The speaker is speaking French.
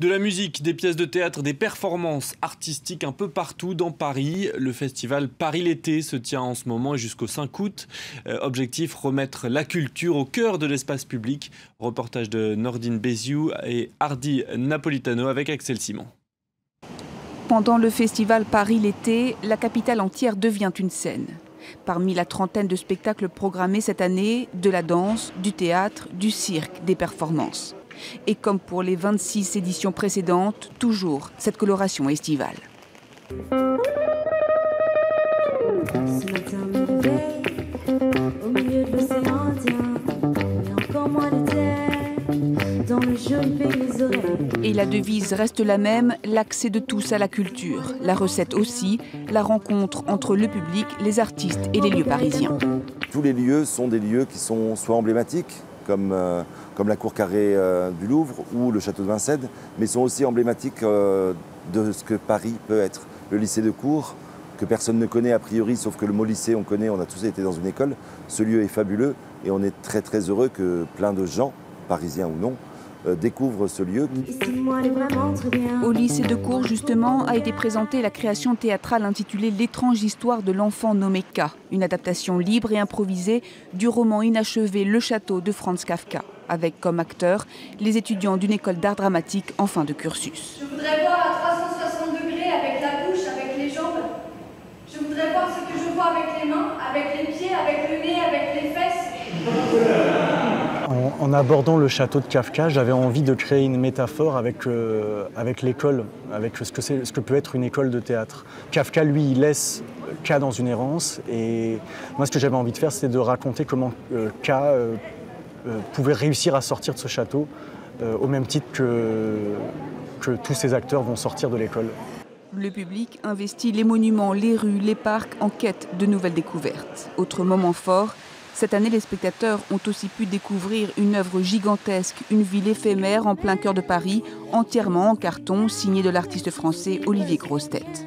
De la musique, des pièces de théâtre, des performances artistiques un peu partout dans Paris. Le festival Paris l'été se tient en ce moment et jusqu'au 5 août. Objectif, remettre la culture au cœur de l'espace public. Reportage de Nordine Béziou et Hardy Napolitano avec Axel Simon. Pendant le festival Paris l'été, la capitale entière devient une scène. Parmi la trentaine de spectacles programmés cette année, de la danse, du théâtre, du cirque, des performances. Et comme pour les 26 éditions précédentes, toujours cette coloration estivale. Ce matin me réveille au milieu de l'océan Indien, et encore moins l'été, dans le joli pays les oreilles. Et la devise reste la même, l'accès de tous à la culture. La recette aussi, la rencontre entre le public, les artistes et les lieux parisiens. Tous les lieux sont des lieux qui sont soit emblématiques, comme la cour carrée du Louvre ou le château de Vincennes, mais sont aussi emblématiques de ce que Paris peut être. Le lycée de Cours, que personne ne connaît a priori, sauf que le mot lycée on connaît, on a tous été dans une école. Ce lieu est fabuleux et on est très très heureux que plein de gens, parisiens ou non, découvrent ce lieu. Au lycée de Cours, justement, a été présentée la création théâtrale intitulée L'étrange histoire de l'enfant nommé K, une adaptation libre et improvisée du roman inachevé Le Château de Franz Kafka, avec comme acteurs les étudiants d'une école d'art dramatique en fin de cursus. Je voudrais voir à 360 degrés avec la bouche, avec les jambes. Je voudrais voir ce que je vois avec les mains, avec les pieds, avec le nez, avec les fesses. En abordant le château de Kafka, j'avais envie de créer une métaphore avec l'école, avec ce que peut être une école de théâtre. Kafka, lui, il laisse K dans une errance, et moi, ce que j'avais envie de faire, c'était de raconter comment K pouvait réussir à sortir de ce château, au même titre que tous ces acteurs vont sortir de l'école. Le public investit les monuments, les rues, les parcs en quête de nouvelles découvertes. Autre moment fort, cette année, les spectateurs ont aussi pu découvrir une œuvre gigantesque, une ville éphémère en plein cœur de Paris, entièrement en carton, signée de l'artiste français Olivier Grossetête.